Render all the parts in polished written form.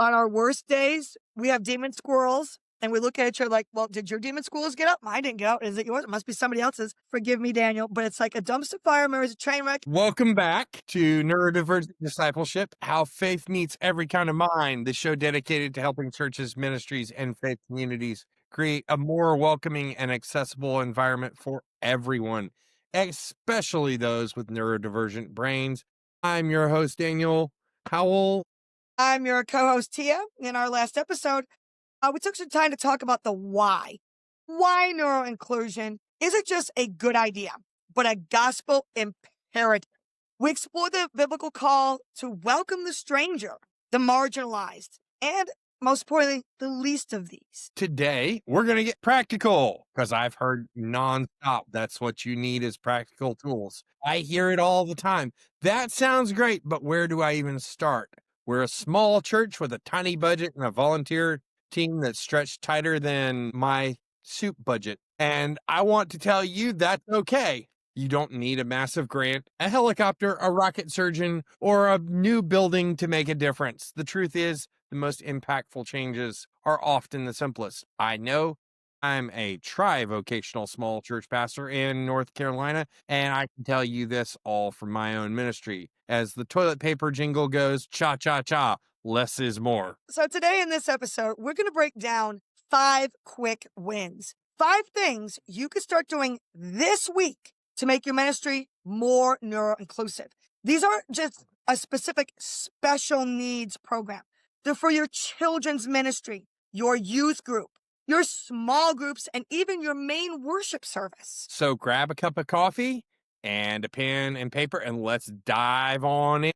On our worst days, we have demon squirrels and we look at each other like, well, did your demon squirrels get up? Mine didn't get out. Is it yours? It must be somebody else's. Forgive me, Daniel, but it's like a dumpster fire mirrors a train wreck. Welcome back to Neurodivergent Discipleship, How Faith Meets Every Kind of Mind, the show dedicated to helping churches, ministries, and faith communities create a more welcoming and accessible environment for everyone, especially those with neurodivergent brains. I'm your host, Daniel Howell. I'm your co-host, Tia. In our last episode, we took some time to talk about the why. Why neuro-inclusion isn't just a good idea, but a gospel imperative. We explore the biblical call to welcome the stranger, the marginalized, and most importantly, the least of these. Today, we're going to get practical because I've heard nonstop. That's what you need is practical tools. I hear it all the time. That sounds great, but where do I even start? We're a small church with a tiny budget and a volunteer team that's stretched tighter than my soup budget. And I want to tell you that's okay. You don't need a massive grant, a helicopter, a rocket surgeon, or a new building to make a difference. The truth is, the most impactful changes are often the simplest. I know I'm a tri-vocational small church pastor in North Carolina, and I can tell you this all from my own ministry. As the toilet paper jingle goes, cha-cha-cha, less is more. So today in this episode, we're going to break down 5 quick wins. 5 things you could start doing this week to make your ministry more neuro-inclusive. These aren't just a specific special needs program. They're for your children's ministry, your youth group, your small groups, and even your main worship service. So grab a cup of coffee and a pen and paper, and let's dive on in.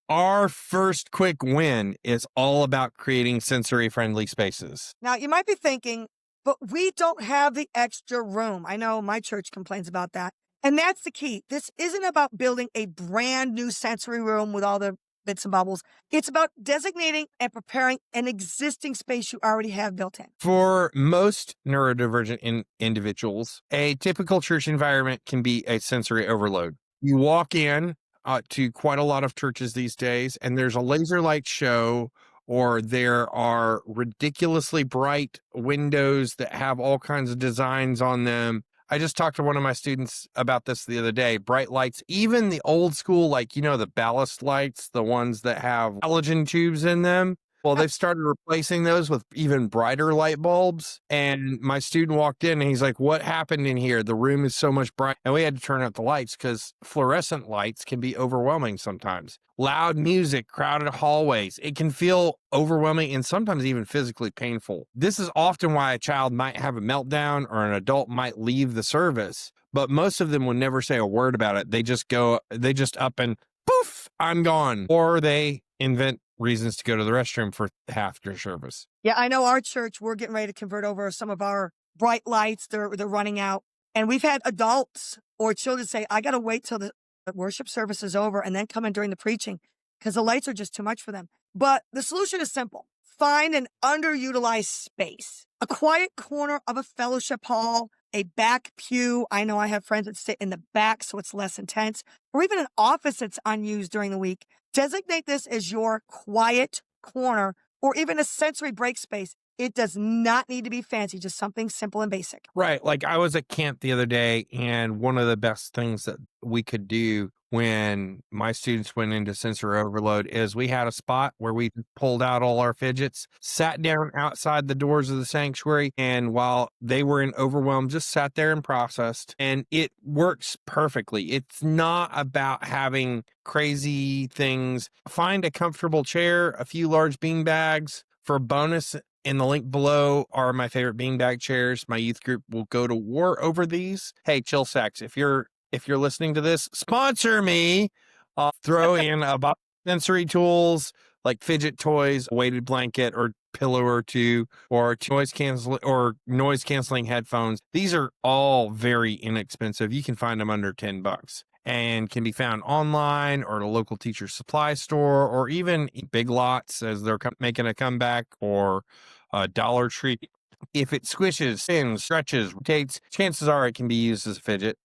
Our first quick win is all about creating sensory-friendly spaces. Now, you might be thinking, but we don't have the extra room. I know my church complains about that. And that's the key. This isn't about building a brand new sensory room with all the bits and bubbles. It's about designating and preparing an existing space you already have built in. For most neurodivergent individuals, a typical church environment can be a sensory overload. You walk in to quite a lot of churches these days, and there's a laser light show, or there are ridiculously bright windows that have all kinds of designs on them. I just talked to one of my students about this the other day. Bright lights, even the old school, like, the ballast lights, the ones that have halogen tubes in them. Well, they've started replacing those with even brighter light bulbs. And my student walked in and he's like, what happened in here? The room is so much bright. And we had to turn out the lights because fluorescent lights can be overwhelming sometimes. Loud music, crowded hallways. It can feel overwhelming and sometimes even physically painful. This is often why a child might have a meltdown or an adult might leave the service. But most of them will never say a word about it. They just up and poof, I'm gone. Or they invent reasons to go to the restroom for half your service. Yeah, I know our church, we're getting ready to convert over some of our bright lights. They're running out. And we've had adults or children say, I got to wait till the worship service is over and then come in during the preaching because the lights are just too much for them. But the solution is simple. Find an underutilized space, a quiet corner of a fellowship hall, a back pew. I know I have friends that sit in the back, so it's less intense, or even an office that's unused during the week. Designate this as your quiet corner or even a sensory break space. It does not need to be fancy, just something simple and basic. Right. Like I was at camp the other day, and one of the best things that we could do when my students went into sensory overload is we had a spot where we pulled out all our fidgets, sat down outside the doors of the sanctuary, and while they were in overwhelm, just sat there and processed. And it works perfectly. It's not about having crazy things. Find a comfortable chair, a few large bean bags. For a bonus, in the link below are my favorite beanbag chairs. My youth group will go to war over these. Hey, Chill Sacks, if you're listening to this, sponsor me. I'll throw in about sensory tools like fidget toys, a weighted blanket or pillow or two, or noise canceling headphones. These are all very inexpensive. You can find them under $10 and can be found online or at a local teacher supply store, or even Big Lots as they're making a comeback, or Dollar Tree. If it squishes, spins, stretches, rotates, chances are it can be used as a fidget.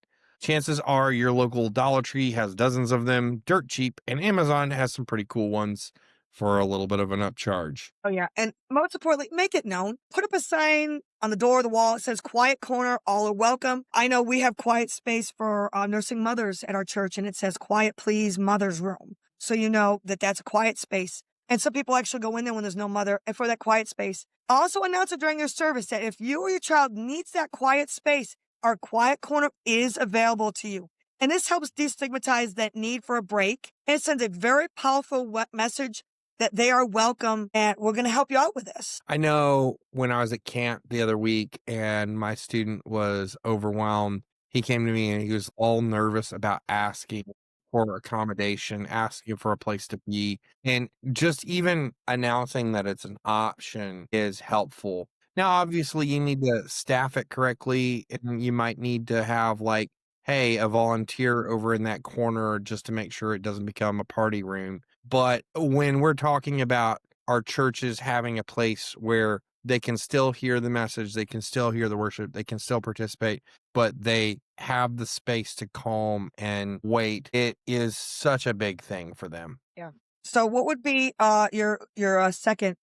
Chances are your local Dollar Tree has dozens of them, dirt cheap, and Amazon has some pretty cool ones for a little bit of an upcharge. Oh, yeah. And most importantly, make it known. Put up a sign on the door of the wall. It says quiet corner, all are welcome. I know we have quiet space for nursing mothers at our church, and it says quiet, please, mother's room. So you know that that's a quiet space. And some people actually go in there when there's no mother and for that quiet space. Also announce it during your service that if you or your child needs that quiet space, our quiet corner is available to you. And this helps destigmatize that need for a break. And it sends a very powerful message that they are welcome and we're going to help you out with this. I know when I was at camp the other week and my student was overwhelmed, he came to me and he was all nervous about asking for accommodation, asking for a place to be. And just even announcing that it's an option is helpful. Now, obviously, you need to staff it correctly, and you might need to have, like, hey, a volunteer over in that corner just to make sure it doesn't become a party room. But when we're talking about our churches having a place where they can still hear the message, they can still hear the worship, they can still participate, but they have the space to calm and wait, it is such a big thing for them. Yeah. So what would be your second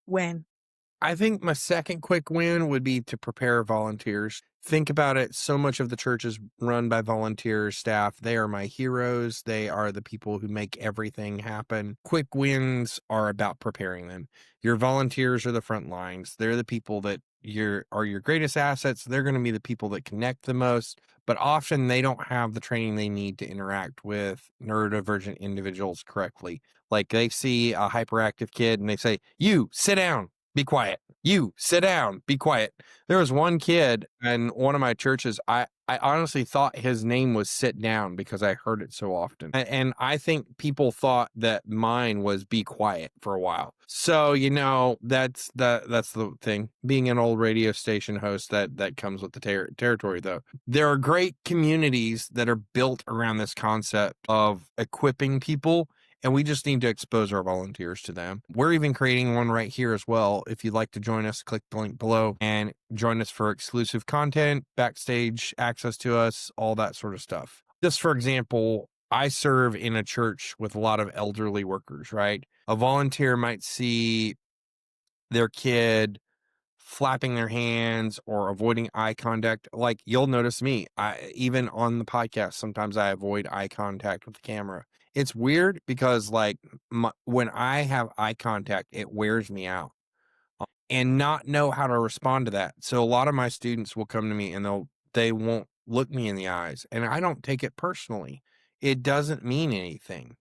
win? I think my second quick win would be to prepare volunteers. Think about it. So much of the church is run by volunteer staff. They are my heroes. They are the people who make everything happen. Quick wins are about preparing them. Your volunteers are the front lines. They're the people that are your greatest assets. They're going to be the people that connect the most, but often they don't have the training they need to interact with neurodivergent individuals correctly. Like they see a hyperactive kid and they say, "You sit down. Be quiet. You sit down, be quiet." There was one kid in one of my churches. I honestly thought his name was Sit Down because I heard it so often. And I think people thought that mine was Be Quiet for a while. So, that's the thing. Being an old radio station host, that comes with the territory, though. There are great communities that are built around this concept of equipping people, and we just need to expose our volunteers to them. We're even creating one right here as well. If you'd like to join us, click the link below and join us for exclusive content, backstage access to us, all that sort of stuff. Just for example, I serve in a church with a lot of elderly workers, right? A volunteer might see their kid flapping their hands or avoiding eye contact. Like you'll notice me, even on the podcast, sometimes I avoid eye contact with the camera. It's weird because when I have eye contact, it wears me out and not know how to respond to that. So a lot of my students will come to me and they won't look me in the eyes, and I don't take it personally. It doesn't mean anything.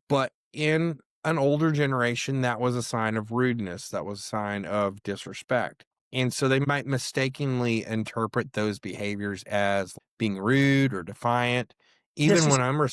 But in an older generation, that was a sign of rudeness. That was a sign of disrespect. And so they might mistakenly interpret those behaviors as being rude or defiant, even Disres- when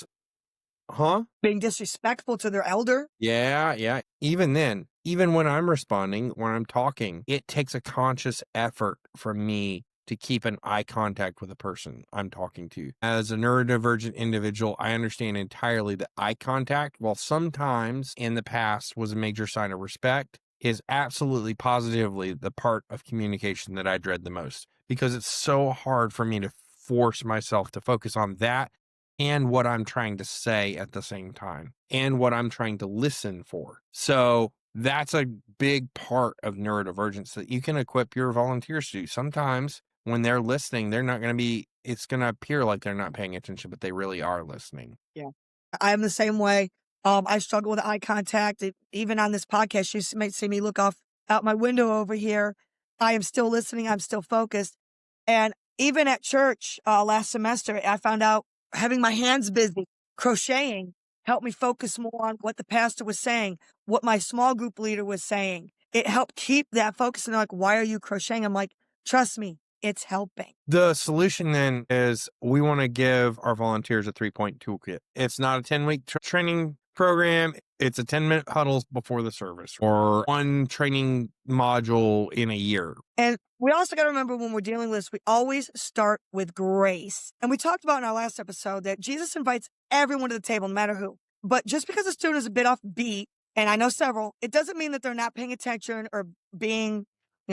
huh? Being disrespectful to their elder? Yeah, yeah. Even then, even when I'm responding, when I'm talking, it takes a conscious effort from me to keep an eye contact with the person I'm talking to. As a neurodivergent individual, I understand entirely that eye contact, while sometimes in the past was a major sign of respect, is absolutely positively the part of communication that I dread the most because it's so hard for me to force myself to focus on that and what I'm trying to say at the same time and what I'm trying to listen for. So that's a big part of neurodivergence that you can equip your volunteers to do. Sometimes when they're listening, it's going to appear like they're not paying attention, but they really are listening. Yeah. I am the same way. I struggle with eye contact. Even on this podcast, you might see me look out my window over here. I am still listening. I'm still focused. And even at church last semester, I found out having my hands busy, crocheting, helped me focus more on what the pastor was saying, what my small group leader was saying. It helped keep that focus. And they're like, "Why are you crocheting?" I'm like, "Trust me, it's helping." The solution then is we want to give our volunteers a 3-point toolkit. It's not a 10-week training program. It's a 10-minute huddles before the service or one training module in a year. And we also got to remember when we're dealing with this, we always start with grace. And we talked about in our last episode that Jesus invites everyone to the table, no matter who. But just because a student is a bit off beat, and I know several, it doesn't mean that they're not paying attention or being,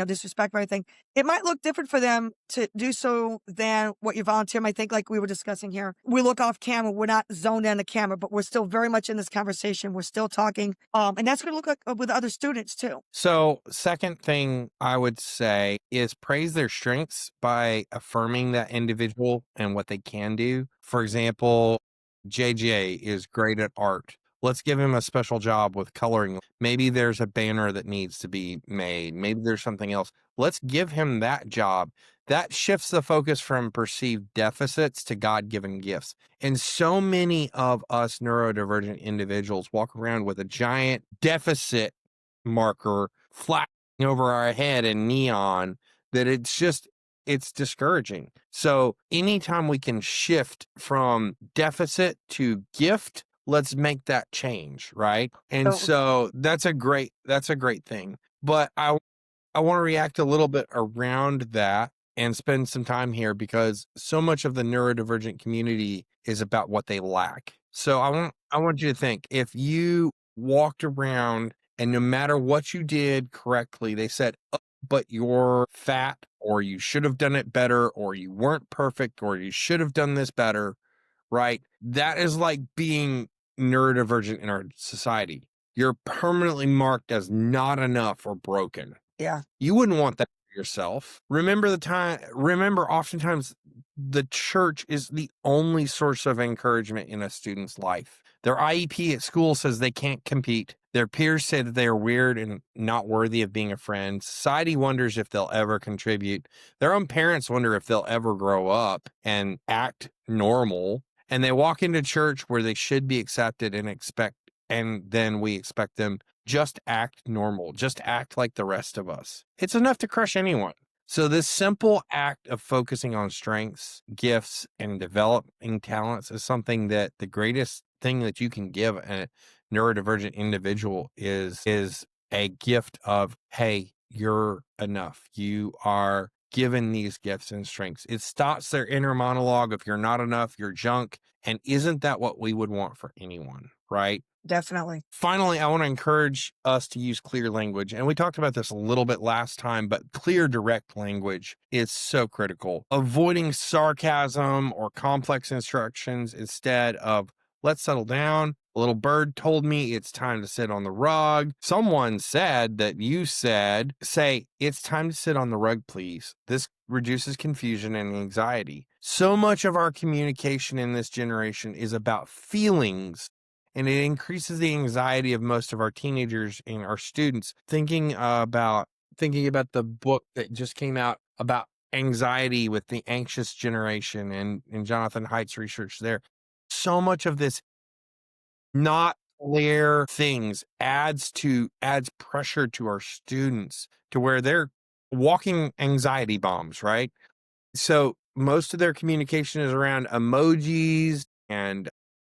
disrespect or anything, it might look different for them to do so than what your volunteer might think, like we were discussing here. We look off camera, we're not zoned in the camera, but we're still very much in this conversation. We're still talking. And that's going to look like with other students too. So, second thing I would say is praise their strengths by affirming that individual and what they can do. For example, JJ is great at art. Let's give him a special job with coloring. Maybe there's a banner that needs to be made. Maybe there's something else. Let's give him that job. That shifts the focus from perceived deficits to God given gifts. And so many of us neurodivergent individuals walk around with a giant deficit marker flashing over our head in neon that it's discouraging. So anytime we can shift from deficit to gift, let's make that change, right? And So so that's a great thing. But I want to react a little bit around that and spend some time here because so much of the neurodivergent community is about what they lack. So I want you to think if you walked around and no matter what you did correctly, they said, "Oh, but you're fat, or you should have done it better, or you weren't perfect, or you should have done this better," right? That is like being neurodivergent in our society. You're permanently marked as not enough or broken. yeah, You wouldn't want that for yourself. Remember oftentimes the church is the only source of encouragement in a student's life. Their IEP at school says they can't compete. Their peers say that they are weird and not worthy of being a friend. Society wonders if they'll ever contribute. Their own parents wonder if they'll ever grow up and act normal. And they walk into church where they should be accepted and then we expect them just act normal, just act like the rest of us. It's enough to crush anyone. So this simple act of focusing on strengths, gifts, and developing talents is something that the greatest thing that you can give a neurodivergent individual is a gift of, hey, you're enough. You are given these gifts and strengths. It stops their inner monologue of you're not enough, you're junk. And isn't that what we would want for anyone, right? definitely. Finally, I want to encourage us to use clear language. And we talked about this a little bit last time, but clear, direct language is so critical. Avoiding sarcasm or complex instructions instead of, let's settle down. A little bird told me it's time to sit on the rug. Someone said that you said, say, it's time to sit on the rug, please. This reduces confusion and anxiety. So much of our communication in this generation is about feelings, and it increases the anxiety of most of our teenagers and our students. Thinking about the book that just came out about anxiety with the anxious generation and Jonathan Haidt's research there. So much of this not clear things adds pressure to our students to where they're walking anxiety bombs, right? So most of their communication is around emojis and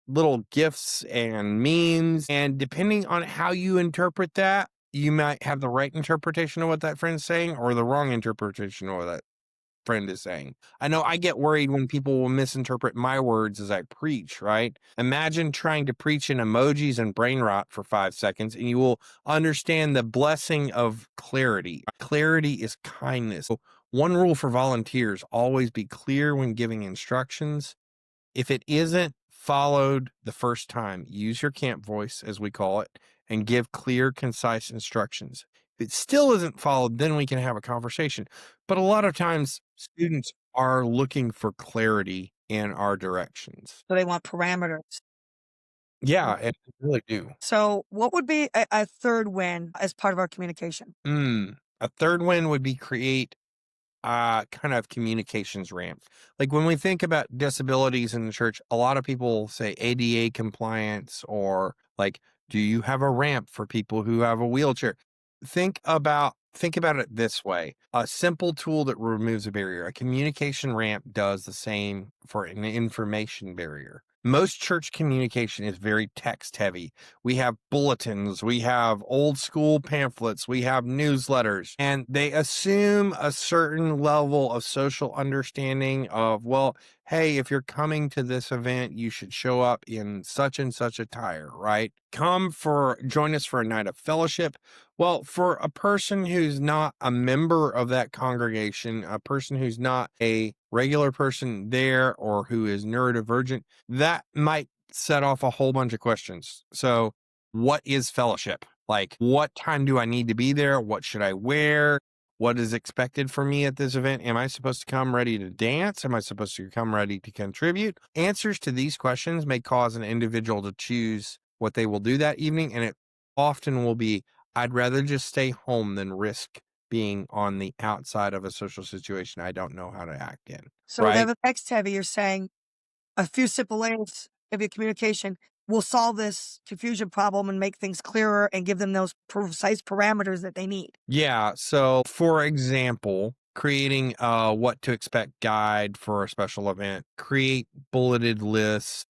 little gifs and memes. And depending on how you interpret that, you might have the right interpretation of what that friend's saying or the wrong interpretation of what that friend is saying. I know I get worried when people will misinterpret my words as I preach, right? Imagine trying to preach in emojis and brain rot for 5 seconds, and you will understand the blessing of clarity. Clarity is kindness. So one rule for volunteers, always be clear when giving instructions. If it isn't followed the first time, use your camp voice, as we call it, and give clear, concise instructions. If it still isn't followed, then we can have a conversation. But a lot of times, students are looking for clarity in our directions. So they want parameters. Yeah, and they really do. So what would be a third win as part of our communication? A third win would be create kind of communications ramp. Like when we think about disabilities in the church, a lot of people say ADA compliance or like, do you have a ramp for people who have a wheelchair? Think about it this way. A simple tool that removes a barrier. A communication ramp does the same for an information barrier. Most church communication is very text heavy. We have bulletins, we have old school pamphlets, we have newsletters, and they assume a certain level of social understanding of, well, hey, if you're coming to this event, you should show up in such and such attire, right? Join us for a night of fellowship. Well, for a person who's not a member of that congregation, a person who's not a regular person there or who is neurodivergent, that might set off a whole bunch of questions. So, what is fellowship? Like, what time do I need to be there? What should I wear? What is expected from me at this event? Am I supposed to come ready to dance? Am I supposed to come ready to contribute? Answers to these questions may cause an individual to choose what they will do that evening, and it often will be, I'd rather just stay home than risk being on the outside of a social situation I don't know how to act in, So right? whatever text heavy, you're saying a few simple layers of your communication will solve this confusion problem and make things clearer and give them those precise parameters that they need. Yeah. So, for example, creating a what to expect guide for a special event, create bulleted lists,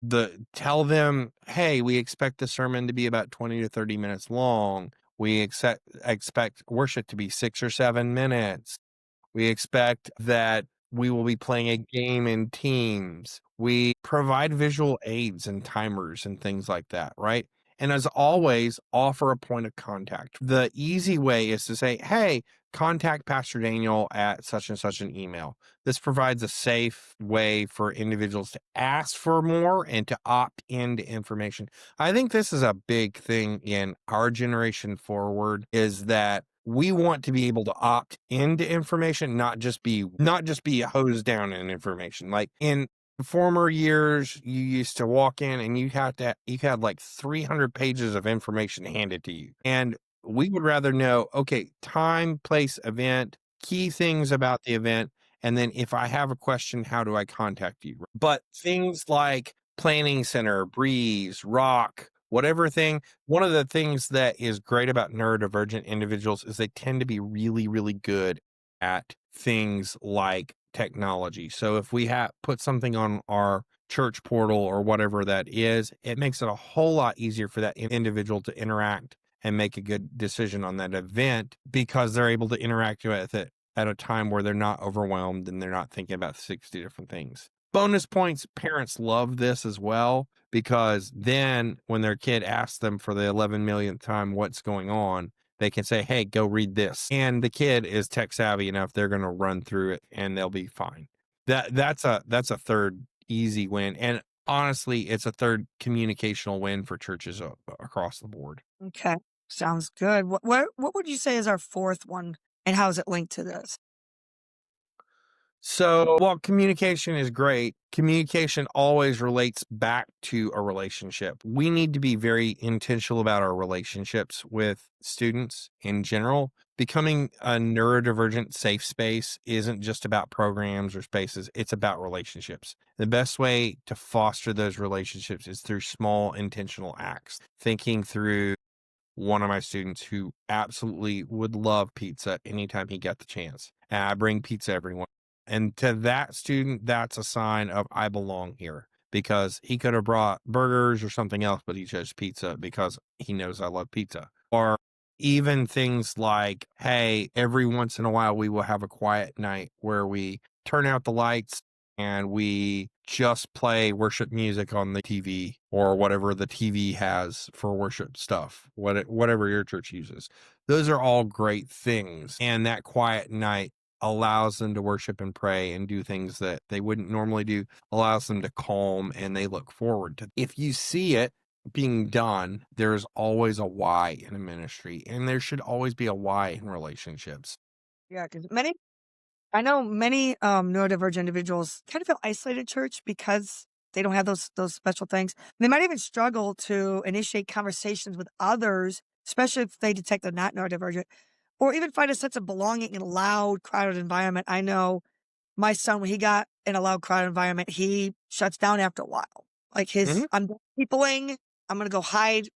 tell them, hey, we expect the sermon to be about 20 to 30 minutes long. We expect worship to be 6 or 7 minutes. We expect that we will be playing a game in teams. We provide visual aids and timers and things like that, right? And as always, offer a point of contact. The easy way is to say, hey, contact Pastor Daniel at such and such an email. This provides a safe way for individuals to ask for more and to opt into information. I think this is a big thing in our generation forward, is that we want to be able to opt into information, not just be hosed down in information. Like in former years, you used to walk in and you had like 300 pages of information handed to you. And we would rather know, okay, time, place, event, key things about the event. And then if I have a question, how do I contact you? But things like Planning Center, Breeze, Rock, whatever thing, one of the things that is great about neurodivergent individuals is they tend to be really, really good at things like technology. So if we put something on our church portal or whatever that is, it makes it a whole lot easier for that individual to interact and make a good decision on that event, because they're able to interact with it at a time where they're not overwhelmed and they're not thinking about 60 different things. Bonus points, parents love this as well, because then when their kid asks them for the 11 millionth time what's going on, they can say, hey, go read this. And the kid is tech savvy enough, they're going to run through it and they'll be fine. That's a third easy win. And honestly, it's a third communicational win for churches across the board. Okay. Sounds good. What would you say is our fourth one, and how is it linked to this? So, while communication is great, communication always relates back to a relationship. We need to be very intentional about our relationships with students in general. Becoming a neurodivergent safe space isn't just about programs or spaces, it's about relationships. The best way to foster those relationships is through small intentional acts. Thinking through one of my students who absolutely would love pizza anytime he got the chance. And I bring pizza everyone. And to that student, that's a sign of I belong here, because he could have brought burgers or something else, but he chose pizza because he knows I love pizza. Or even things like, hey, every once in a while we will have a quiet night where we turn out the lights and we just play worship music on the TV or whatever the TV has for worship stuff, whatever your church uses. Those are all great things. And that quiet night allows them to worship and pray and do things that they wouldn't normally do, allows them to calm, and they look forward to. If you see it being done, there's always a why in a ministry, and there should always be a why in relationships. Yeah, because I know many neurodivergent individuals kind of feel isolated in church because they don't have those special things. They might even struggle to initiate conversations with others, especially if they detect they're not neurodivergent, or even find a sense of belonging in a loud, crowded environment. I know my son, when he got in a loud, crowded environment, he shuts down after a while. Like Mhm. I'm done peopling, I'm gonna go hide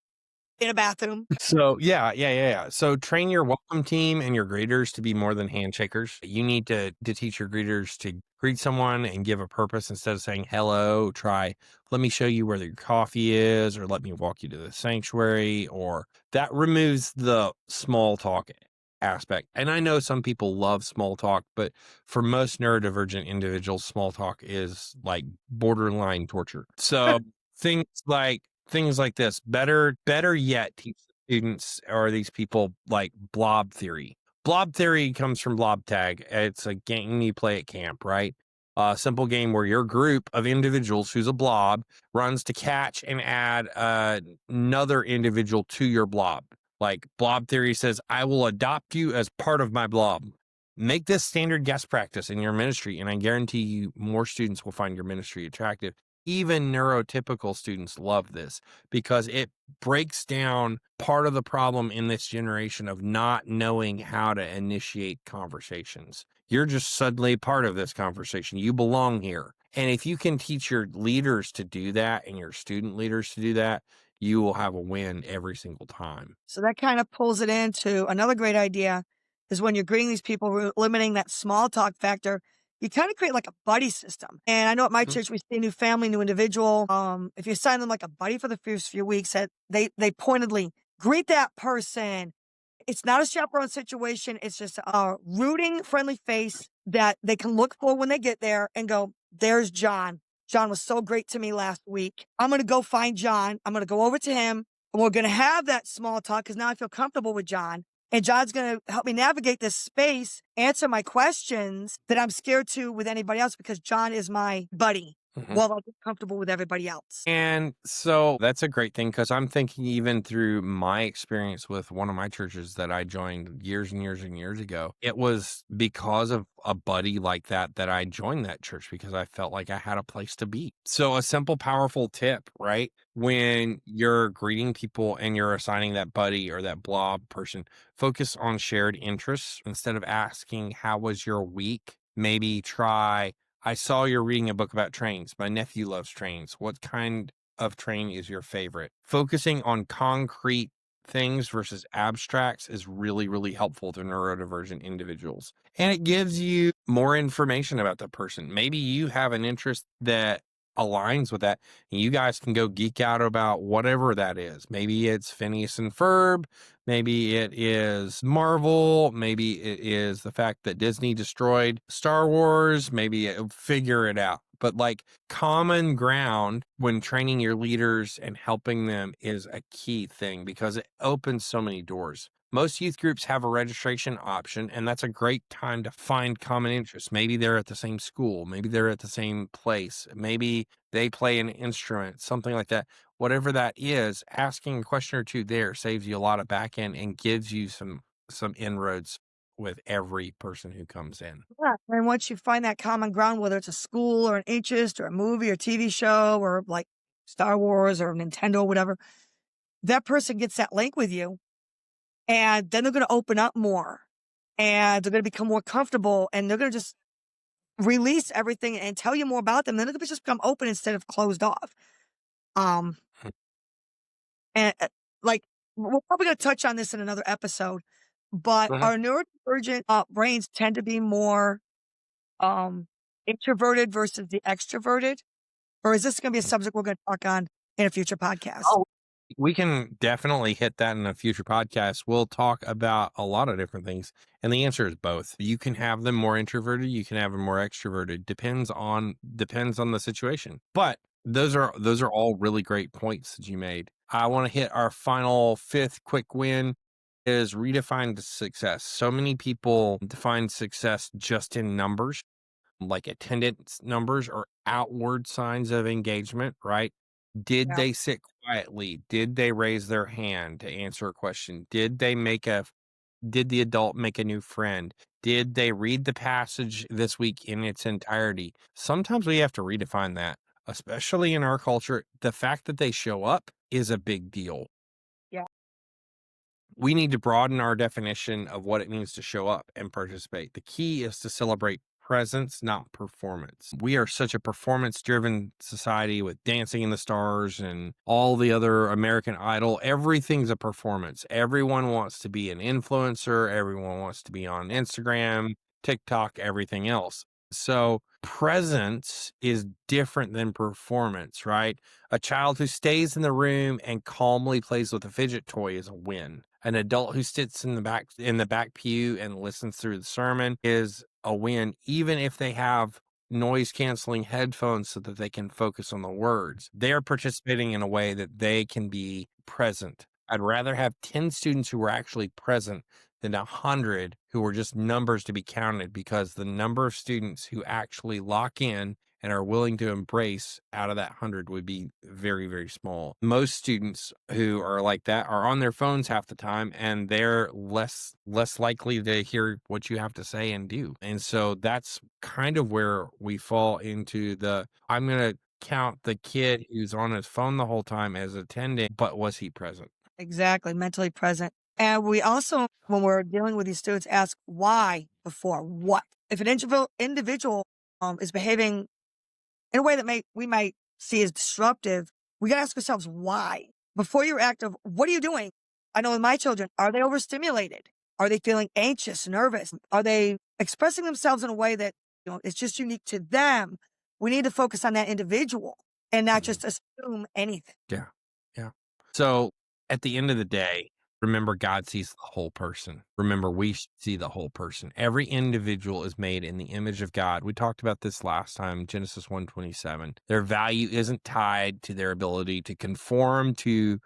in a bathroom. So yeah. So train your welcome team and your greeters to be more than handshakers. You need to teach your greeters to greet someone and give a purpose instead of saying hello. Try, let me show you where your coffee is, or let me walk you to the sanctuary, or that removes the small talk aspect. And I know some people love small talk, but for most neurodivergent individuals, small talk is like borderline torture. So things like this, better yet, teach the students or these people like blob theory. Blob theory comes from blob tag. It's a game you play at camp, right? A simple game where your group of individuals who's a blob runs to catch and add another individual to your blob. Like blob theory says, I will adopt you as part of my blob. Make this standard guest practice in your ministry, and I guarantee you more students will find your ministry attractive. Even neurotypical students love this because it breaks down part of the problem in this generation of not knowing how to initiate conversations. You're just suddenly part of this conversation. You belong here. And if you can teach your leaders to do that and your student leaders to do that, you will have a win every single time. So that kind of pulls it into another great idea is when you're greeting these people, limiting that small talk factor, you kind of create like a buddy system. And I know at my Mhm. church, we see a new family, new individual. If you assign them like a buddy for the first few weeks, that they pointedly greet that person. It's not a chaperone situation. It's just a rooting, friendly face that they can look for when they get there and go, there's John. John was so great to me last week. I'm going to go find John. I'm going to go over to him and we're going to have that small talk because now I feel comfortable with John. And John's going to help me navigate this space, answer my questions that I'm scared to with anybody else because John is my buddy. Mhm. While I'll get comfortable with everybody else. And so that's a great thing because I'm thinking even through my experience with one of my churches that I joined years and years and years ago, it was because of a buddy like that that I joined that church because I felt like I had a place to be. So a simple, powerful tip, right? When you're greeting people and you're assigning that buddy or that blob person, focus on shared interests instead of asking, how was your week? Maybe try, I saw you're reading a book about trains. My nephew loves trains. What kind of train is your favorite? Focusing on concrete things versus abstracts is really, really helpful to neurodivergent individuals. And it gives you more information about the person. Maybe you have an interest that aligns with that, and you guys can go geek out about whatever that is. Maybe it's Phineas and Ferb. Maybe it is Marvel. Maybe it is the fact that Disney destroyed Star Wars. Maybe figure it out. But like common ground when training your leaders and helping them is a key thing because it opens so many doors. Most youth groups have a registration option, and that's a great time to find common interests. Maybe they're at the same school. Maybe they're at the same place. Maybe they play an instrument, something like that. Whatever that is, asking a question or two there saves you a lot of back end and gives you some inroads with every person who comes in. Yeah. And once you find that common ground, whether it's a school or an interest or a movie or TV show or like Star Wars or Nintendo or whatever, that person gets that link with you. And then they're going to open up more and they're going to become more comfortable and they're going to just release everything and tell you more about them. Then they're going to just become open instead of closed off. Um, and like, we're probably going to touch on this in another episode, but Mhm. our neurodivergent brains tend to be more um, introverted versus the extroverted? Or is this going to be a subject we're going to talk on in a future podcast? Oh, we can definitely hit that in a future podcast. We'll talk about a lot of different things. And the answer is both. You can have them more introverted, you can have them more extroverted. Depends on the situation. But those are all really great points that you made. I want to hit our final fifth quick win is redefine the success. So many people define success just in numbers, like attendance numbers or outward signs of engagement, right? Did Yeah. they sit quietly? Did they raise their hand to answer a question? Did the adult make a new friend? Did they read the passage this week in its entirety? Sometimes we have to redefine that, especially in our culture. The fact that they show up is a big deal. Yeah. We need to broaden our definition of what it means to show up and participate. The key is to celebrate presence, not performance. We are such a performance driven society with Dancing in the Stars and all the other American Idol. Everything's a performance. Everyone wants to be an influencer, everyone wants to be on Instagram, TikTok, everything else. So presence is different than performance, right? A child who stays in the room and calmly plays with a fidget toy is a win. An adult who sits in the back pew and listens through the sermon is a win, even if they have noise canceling headphones so that they can focus on the words. They're participating in a way that they can be present. I'd rather have 10 students who were actually present than 100 who are just numbers to be counted, because the number of students who actually lock in and are willing to embrace out of that 100 would be very, very small. Most students who are like that are on their phones half the time, and they're less likely to hear what you have to say and do. And so that's kind of where we fall into the, I'm going to count the kid who's on his phone the whole time as attending, but was he present? Exactly, mentally present. And we also, when we're dealing with these students, ask why before what. If an individual is behaving in a way that we might see as disruptive, we got to ask ourselves why. Before you act of, what are you doing? I know with my children, are they overstimulated? Are they feeling anxious, nervous? Are they expressing themselves in a way that, it's just unique to them? We need to focus on that individual and not Mhm. just assume anything. Yeah. Yeah. So at the end of the day, remember God sees the whole person. Remember, we see the whole person. Every individual is made in the image of God. We talked about this last time, Genesis 1:27. Their value isn't tied to their ability to conform to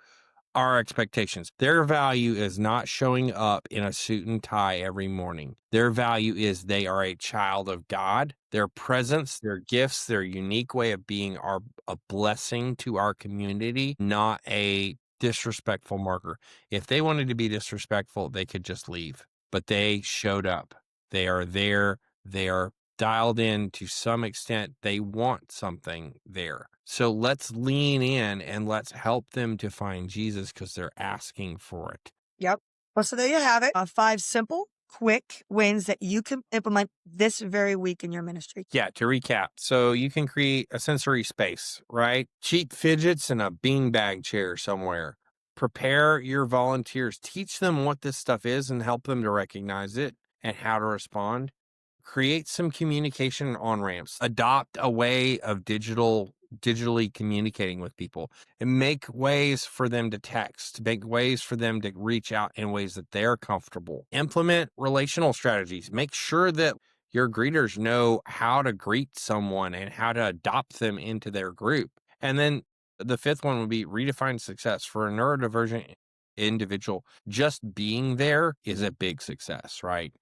our expectations. Their value is not showing up in a suit and tie every morning. Their value is they are a child of God. Their presence, their gifts, their unique way of being are a blessing to our community, not a disrespectful marker. If they wanted to be disrespectful, they could just leave. But they showed up. They are there. They are dialed in to some extent. They want something there. So let's lean in and let's help them to find Jesus, because they're asking for it. Yep. Well, so there you have it. 5 simple, quick wins that you can implement this very week in your ministry. Yeah, to recap. So you can create a sensory space, right? Cheap fidgets and a beanbag chair somewhere. Prepare your volunteers, teach them what this stuff is and help them to recognize it and how to respond. Create some communication on ramps. Adopt a way of digitally communicating with people, and make ways for them to text, make ways for them to reach out in ways that they're comfortable. Implement relational strategies. Make sure that your greeters know how to greet someone and how to adopt them into their group. And then the fifth one would be redefine success. For a neurodivergent individual, just being there is a big success, right?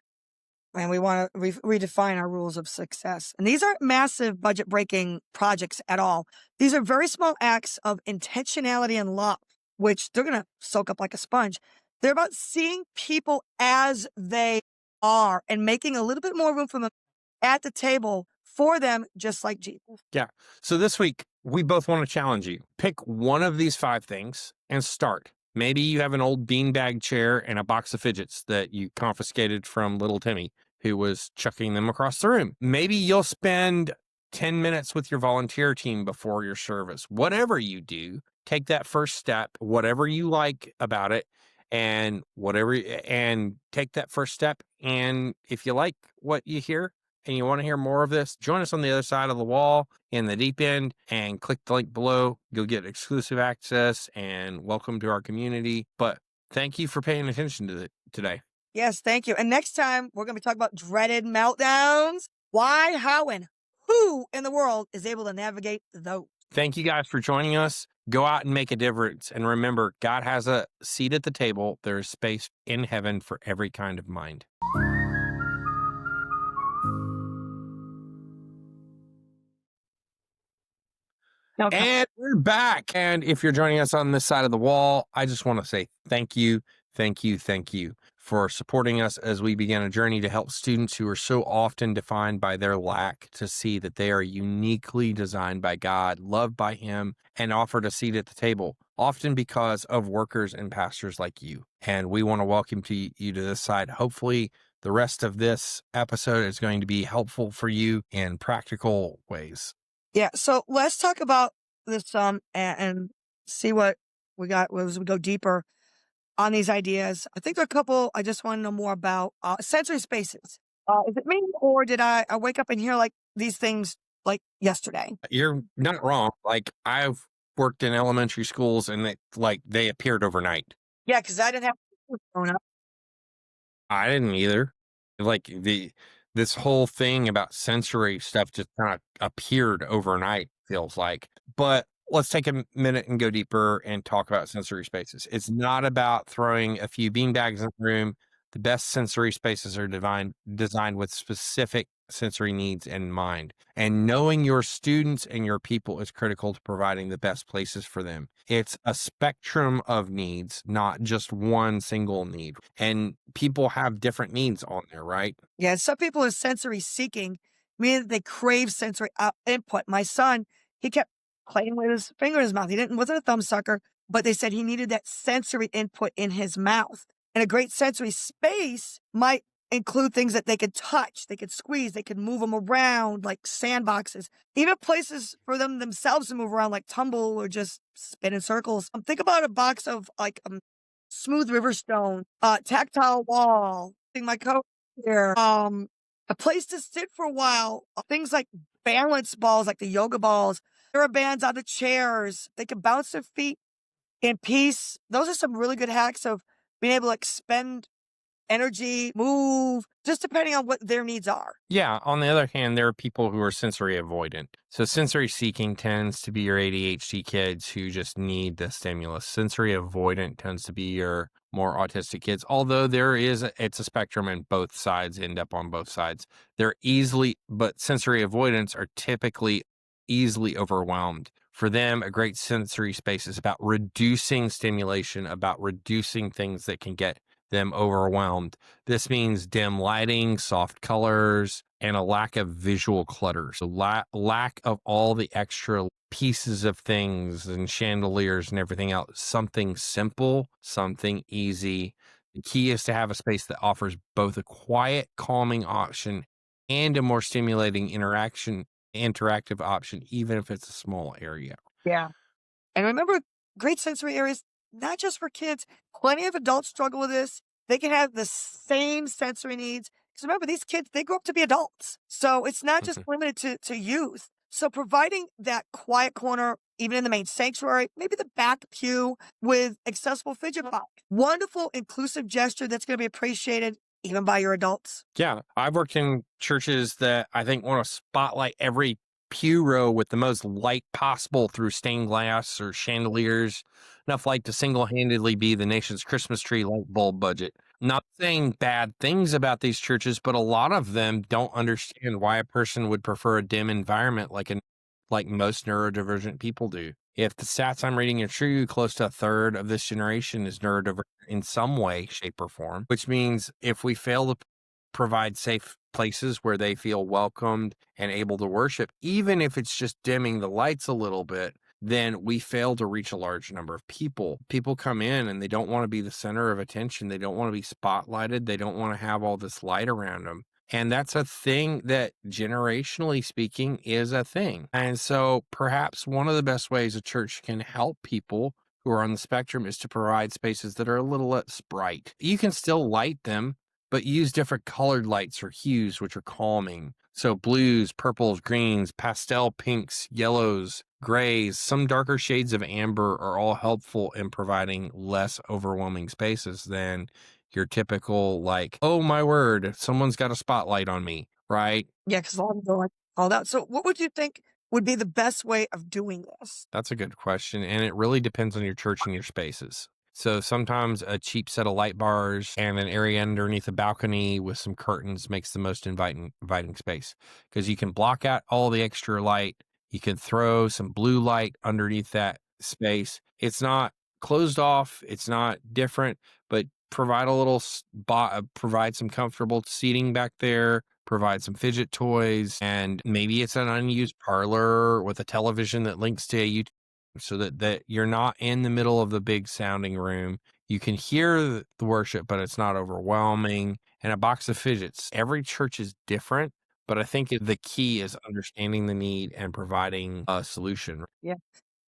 And we want to redefine our rules of success. And these aren't massive budget breaking projects at all. These are very small acts of intentionality and love, which they're going to soak up like a sponge. They're about seeing people as they are and making a little bit more room for them at the table for them, just like Jesus. Yeah. So this week, we both want to challenge you. Pick one of these 5 things and start. Maybe you have an old beanbag chair and a box of fidgets that you confiscated from little Timmy, who was chucking them across the room. Maybe you'll spend 10 minutes with your volunteer team before your service. Whatever you do, take that first step, whatever you like about it, and take that first step. And if you like what you hear, and you want to hear more of this, join us on the other side of the wall in the deep end and click the link below. You'll get exclusive access and welcome to our community. But thank you for paying attention to today. Yes, thank you. And next time, we're going to be talking about dreaded meltdowns. Why, how, and who in the world is able to navigate those? Thank you guys for joining us. Go out and make a difference. And remember, God has a seat at the table. There is space in heaven for every kind of mind. Okay. And we're back. And if you're joining us on this side of the wall, I just want to say thank you, thank you, thank you for supporting us as we begin a journey to help students who are so often defined by their lack to see that they are uniquely designed by God, loved by Him, and offered a seat at the table, often because of workers and pastors like you. And we want to welcome you to this side. Hopefully, the rest of this episode is going to be helpful for you in practical ways. Yeah. So let's talk about this and see what we got as we go deeper on these ideas. I think there are a couple I just want to know more about. Sensory spaces. Is it me, or did I wake up and hear like these things like yesterday? You're not wrong. Like, I've worked in elementary schools and they appeared overnight. Yeah, because I didn't have growing up. I didn't either. Like, this whole thing about sensory stuff just kind of appeared overnight, feels like. But let's take a minute and go deeper and talk about sensory spaces. It's not about throwing a few beanbags in the room. The best sensory spaces are designed with specific sensory needs in mind. And knowing your students and your people is critical to providing the best places for them. It's a spectrum of needs, not just one single need. And people have different needs on there, right? Yeah, some people are sensory seeking, meaning they crave sensory input. My son, he kept playing with his finger in his mouth. He didn't wasn't a thumb sucker, but they said he needed that sensory input in his mouth. And a great sensory space might include things that they could touch, they could squeeze, they could move them around like sandboxes, even places for them themselves to move around like tumble or just spin in circles. Think about a box of like smooth river stone, tactile wall, thing my coat here, a place to sit for a while, things like balance balls, like the yoga balls, there are bands on the chairs. They can bounce their feet in peace. Those are some really good hacks of being able to expend energy, move, just depending on what their needs are. Yeah. On the other hand, there are people who are sensory avoidant. So sensory seeking tends to be your ADHD kids who just need the stimulus. Sensory avoidant tends to be your more autistic kids, although it's a spectrum and both sides end up on both sides. But sensory avoidants are typically easily overwhelmed. For them, a great sensory space is about reducing stimulation, about reducing things that can get them overwhelmed. This means dim lighting, soft colors, and a lack of visual clutter. So lack of all the extra pieces of things and chandeliers and everything else. Something simple, something easy. The key is to have a space that offers both a quiet, calming option and a more stimulating interactive option, even if it's a small area. Yeah. And remember, great sensory areas, not just for kids. Plenty of adults struggle with this. They can have the same sensory needs. Because remember, these kids, they grow up to be adults. So it's not just Mhm. limited to youth. So providing that quiet corner, even in the main sanctuary, maybe the back pew with accessible fidget box. Wonderful, inclusive gesture that's going to be appreciated even by your adults. Yeah, I've worked in churches that I think want to spotlight every pew row with the most light possible through stained glass or chandeliers, enough light to single-handedly be the nation's Christmas tree light bulb budget. Not saying bad things about these churches, but a lot of them don't understand why a person would prefer a dim environment like most neurodivergent people do. If the stats I'm reading are true, close to a third of this generation is neurodivergent in some way, shape, or form, which means if we fail to provide safe places where they feel welcomed and able to worship, even if it's just dimming the lights a little bit, then we fail to reach a large number of people. People come in and they don't want to be the center of attention. They don't want to be spotlighted. They don't want to have all this light around them. And that's a thing that, generationally speaking, is a thing. And so perhaps one of the best ways a church can help people who are on the spectrum is to provide spaces that are a little less bright. You can still light them, but use different colored lights or hues, which are calming. So blues, purples, greens, pastel pinks, yellows, grays, some darker shades of amber are all helpful in providing less overwhelming spaces than your typical, like, oh my word, someone's got a spotlight on me, right? Yeah, because a lot of people like all that. So what would you think would be the best way of doing this? That's a good question, and it really depends on your church and your spaces. So sometimes a cheap set of light bars and an area underneath a balcony with some curtains makes the most inviting space, because you can block out all the extra light. You can throw some blue light underneath that space. It's not closed off. It's not different, but provide some comfortable seating back there, provide some fidget toys, and maybe it's an unused parlor with a television that links to a YouTube, so that you're not in the middle of the big sounding room. You can hear the worship, but it's not overwhelming. And a box of fidgets. Every church is different, but I think the key is understanding the need and providing a solution. Yeah.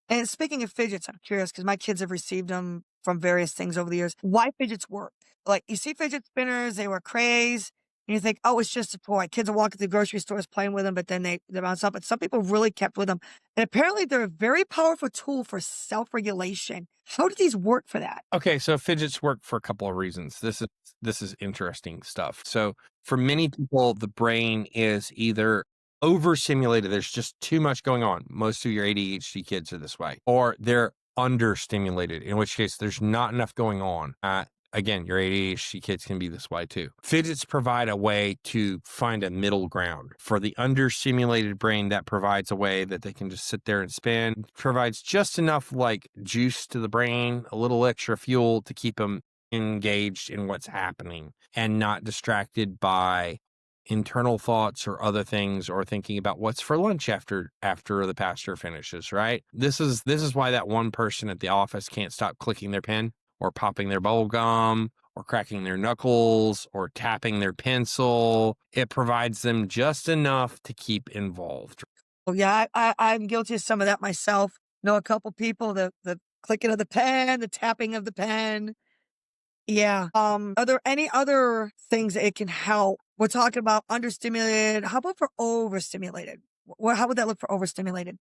And speaking of fidgets, I'm curious because my kids have received them from various things over the years. Why fidgets work? Like you see fidget spinners, they were craze. And you think, oh, it's just a toy. Kids are walking through grocery stores playing with them, but then they bounce up. But some people really kept with them. And apparently they're a very powerful tool for self-regulation. How do these work for that? Okay, so fidgets work for a couple of reasons. This is interesting stuff. So for many people, the brain is either overstimulated. There's just too much going on. Most of your ADHD kids are this way, or they're understimulated, in which case there's not enough going on. Again, your ADHD kids can be this way too. Fidgets provide a way to find a middle ground. For the understimulated brain, that provides a way that they can just sit there and spin, provides just enough like juice to the brain, a little extra fuel to keep them engaged in what's happening and not distracted by internal thoughts or other things or thinking about what's for lunch after the pastor finishes, right? This is why that one person at the office can't stop clicking their pen or popping their bubble gum or cracking their knuckles or tapping their pencil. It provides them just enough to keep involved. Oh, yeah, I'm guilty of some of that myself. Know a couple people, the clicking of the pen, the tapping of the pen. Yeah. Are there any other things that it can help? We're talking about understimulated. How about for overstimulated? How would that look for overstimulated?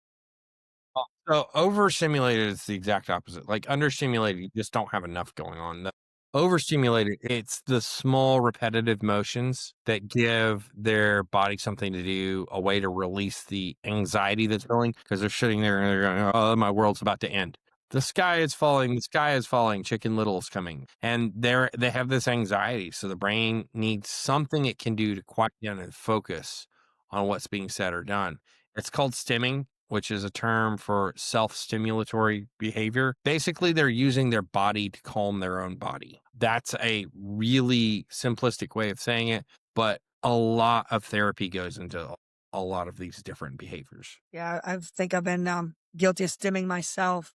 So overstimulated is the exact opposite. Like understimulated, you just don't have enough going on. The overstimulated, it's the small repetitive motions that give their body something to do, a way to release the anxiety that's feeling because they're sitting there and they're going, oh, my world's about to end. The sky is falling, the sky is falling, Chicken Little's coming. And they have this anxiety. So the brain needs something it can do to quiet down and focus on what's being said or done. It's called stimming, which is a term for self-stimulatory behavior. Basically, they're using their body to calm their own body. That's a really simplistic way of saying it, but a lot of therapy goes into a lot of these different behaviors. Yeah, I think I've been guilty of stimming myself.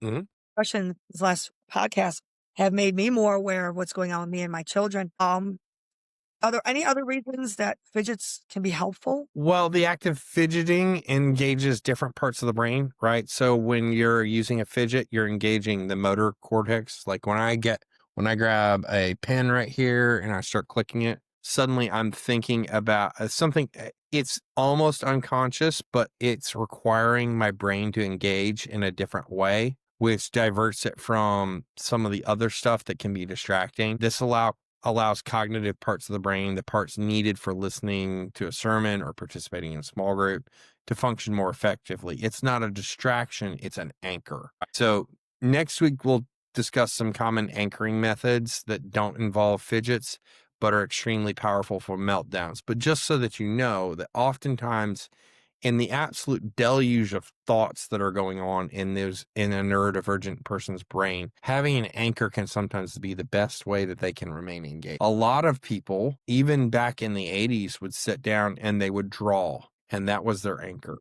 Mhm. Especially in this last podcast have made me more aware of what's going on with me and my children. Are there any other reasons that fidgets can be helpful? Well, the act of fidgeting engages different parts of the brain, right? So when you're using a fidget, you're engaging the motor cortex. Like when I grab a pen right here and I start clicking it, suddenly I'm thinking about something. It's almost unconscious, but it's requiring my brain to engage in a different way, which diverts it from some of the other stuff that can be distracting. This allows cognitive parts of the brain, the parts needed for listening to a sermon or participating in a small group, to function more effectively. It's not a distraction, it's an anchor. So next week, we'll discuss some common anchoring methods that don't involve fidgets, but are extremely powerful for meltdowns. But just so that you know that oftentimes in the absolute deluge of thoughts that are going on in a neurodivergent person's brain, having an anchor can sometimes be the best way that they can remain engaged. A lot of people, even back in the 80s, would sit down and they would draw, and that was their anchor.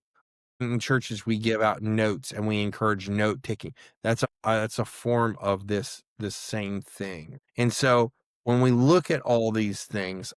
In churches, we give out notes and we encourage note taking. That's a form of this same thing. And so when we look at all these things,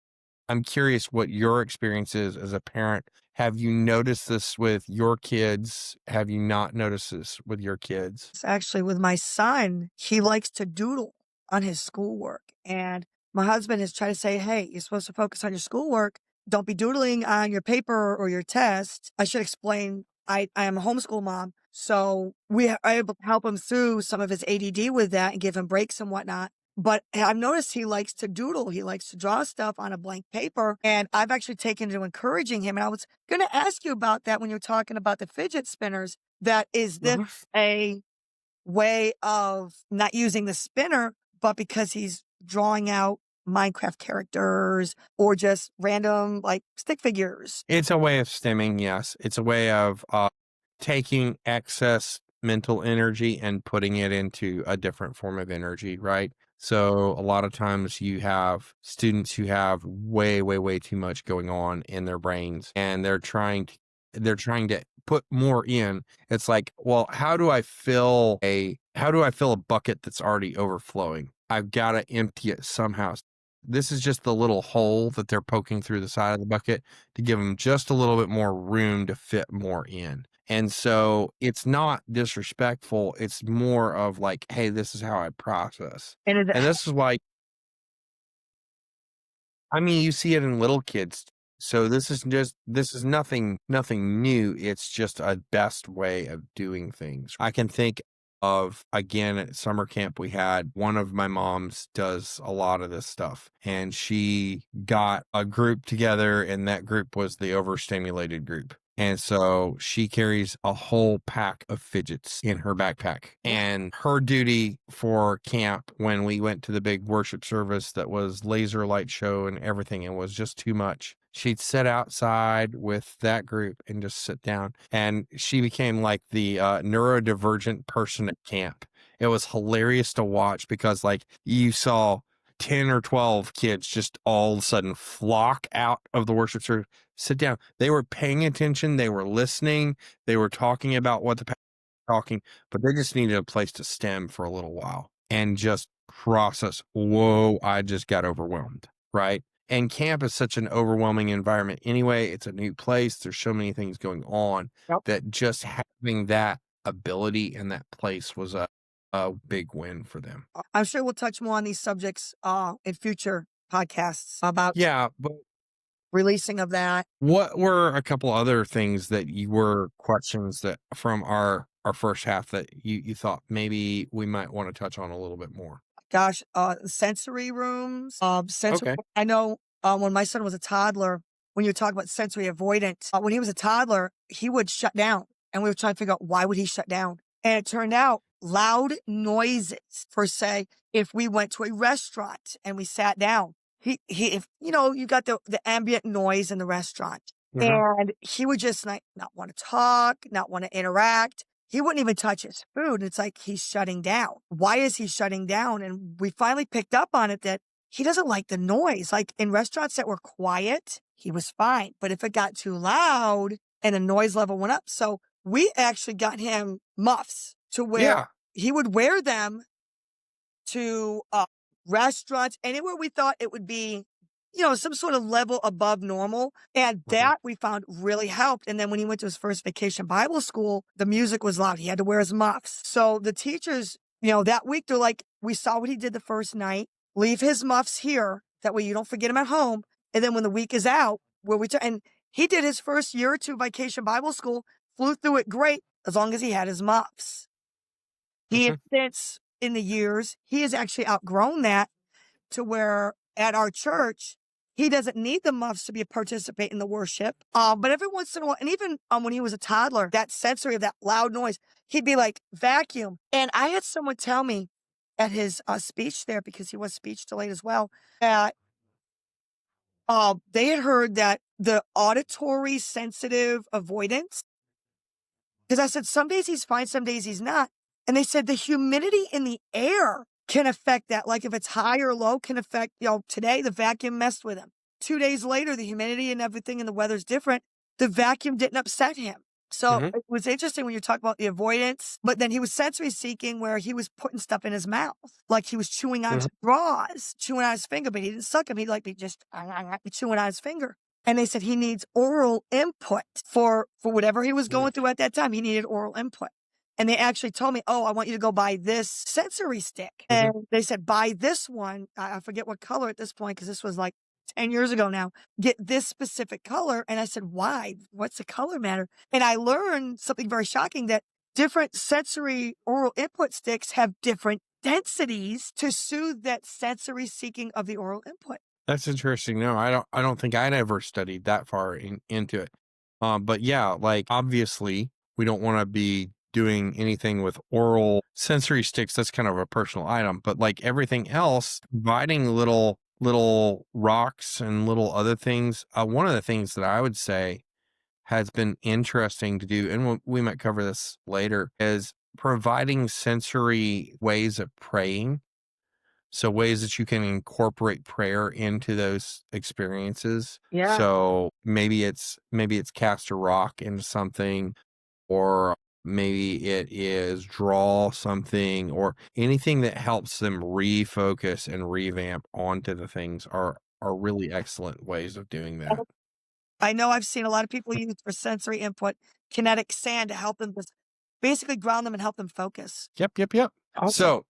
I'm curious what your experience is as a parent. Have you noticed this with your kids? Have you not noticed this with your kids? It's actually with my son, he likes to doodle on his schoolwork. And my husband has tried to say, hey, you're supposed to focus on your schoolwork. Don't be doodling on your paper or your test. I should explain I am a homeschool mom. So we are able to help him through some of his ADD with that and give him breaks and whatnot. But I've noticed he likes to doodle. He likes to draw stuff on a blank paper. And I've actually taken to encouraging him. And I was going to ask you about that when you're talking about the fidget spinners. That is this Uh-huh. a way of not using the spinner, but because he's drawing out Minecraft characters or just random like stick figures. It's a way of stimming, yes. It's a way of taking excess mental energy and putting it into a different form of energy, right? So a lot of times you have students who have way, way, way too much going on in their brains, and they're trying to put more in. It's like, well, how do I fill a bucket that's already overflowing? I've got to empty it somehow. This is just the little hole that they're poking through the side of the bucket to give them just a little bit more room to fit more in. And so it's not disrespectful. It's more of like, hey, this is how I process. And is it And this is why I mean, you see it in little kids. So this is nothing new. It's just a best way of doing things. I can think of, again, at summer camp we had, one of my moms does a lot of this stuff, and she got a group together, and that group was the overstimulated group. And so she carries a whole pack of fidgets in her backpack. And her duty for camp, when we went to the big worship service that was laser light show and everything, it was just too much. She'd sit outside with that group and just sit down. And she became like the neurodivergent person at camp. It was hilarious to watch because, like, you saw 10 or 12 kids just all of a sudden flock out of the worship service, sit down. They were paying attention. They were listening. They were talking about what the pastor was talking, but they just needed a place to stem for a little while and just process. Whoa, I just got overwhelmed, right? And camp is such an overwhelming environment anyway. It's a new place. There's so many things going on that just having that ability in that place was a big win for them. I'm sure we'll touch more on these subjects in future podcasts about Yeah, but releasing of that. what were a couple other things that you were questions that from our first half that you thought maybe we might want to touch on a little bit more? Gosh, sensory rooms. Sensory. Okay. I know when my son was a toddler, when you talk about sensory avoidance, when he was a toddler, he would shut down, and we were trying to figure out why would he shut down. And it turned out loud noises, per se, if we went to a restaurant and we sat down, if you got the ambient noise in the restaurant, and he would just not want to talk, not want to interact. He wouldn't even touch his food. It's like he's shutting down. Why is he shutting down? And we finally picked up on it that he doesn't like the noise. Like in restaurants that were quiet, he was fine. But if it got too loud and the noise level went up, so we actually got him muffs to where he would wear them to restaurants, anywhere we thought it would be, some sort of level above normal. And that we found really helped. And then when he went to his first vacation Bible school, the music was loud. He had to wear his muffs. So the teachers, that week, they're like, we saw what he did the first night. Leave his muffs here. That way you don't forget him at home. And then when the week is out, and he did his first year or two vacation Bible school, flew through it great, as long as he had his muffs. He has since, in the years, he has actually outgrown that to where at our church, he doesn't need the muffs to participate in the worship. But every once in a while, and even when he was a toddler, that sensory of that loud noise, he'd be like, vacuum. And I had someone tell me at his speech there, because he was speech delayed as well, that they had heard that the auditory sensitive avoidance, because I said, some days he's fine, some days he's not. And they said the humidity in the air can affect that. Like if it's high or low can affect, today the vacuum messed with him. 2 days later, the humidity and everything and the weather's different. The vacuum didn't upset him. So it was interesting when you talk about the avoidance, but then he was sensory seeking where he was putting stuff in his mouth. Like he was chewing on straws, chewing on his finger, but he didn't suck him. He'd be just chewing on his finger. And they said he needs oral input for whatever he was going through at that time. He needed oral input. And they actually told me, I want you to go buy this sensory stick. And they said, buy this one. I forget what color at this point, because this was like 10 years ago now. Get this specific color. And I said, why? What's the color matter? And I learned something very shocking, that different sensory oral input sticks have different densities to soothe that sensory seeking of the oral input. That's interesting. No, I don't think I'd ever studied that far into it. But yeah, like obviously we don't want to be doing anything with oral sensory sticks. That's kind of a personal item, but like everything else, providing little rocks and little other things. One of the things that I would say has been interesting to do, and we might cover this later, is providing sensory ways of praying. So ways that you can incorporate prayer into those experiences. Yeah. So maybe it's cast a rock into something, or maybe it is draw something, or anything that helps them refocus and revamp onto the things are really excellent ways of doing that. I know I've seen a lot of people use for sensory input kinetic sand to help them just basically ground them and help them focus. Yep. Awesome. So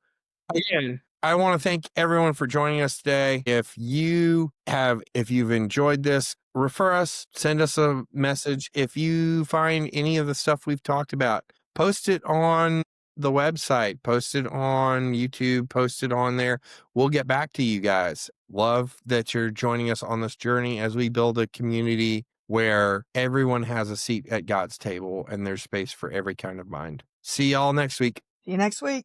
again, I want to thank everyone for joining us today. If you've enjoyed this, refer us, send us a message. If you find any of the stuff we've talked about, post it on the website, post it on YouTube, post it on there. We'll get back to you guys. Love that you're joining us on this journey as we build a community where everyone has a seat at God's table and there's space for every kind of mind. See y'all next week. See you next week.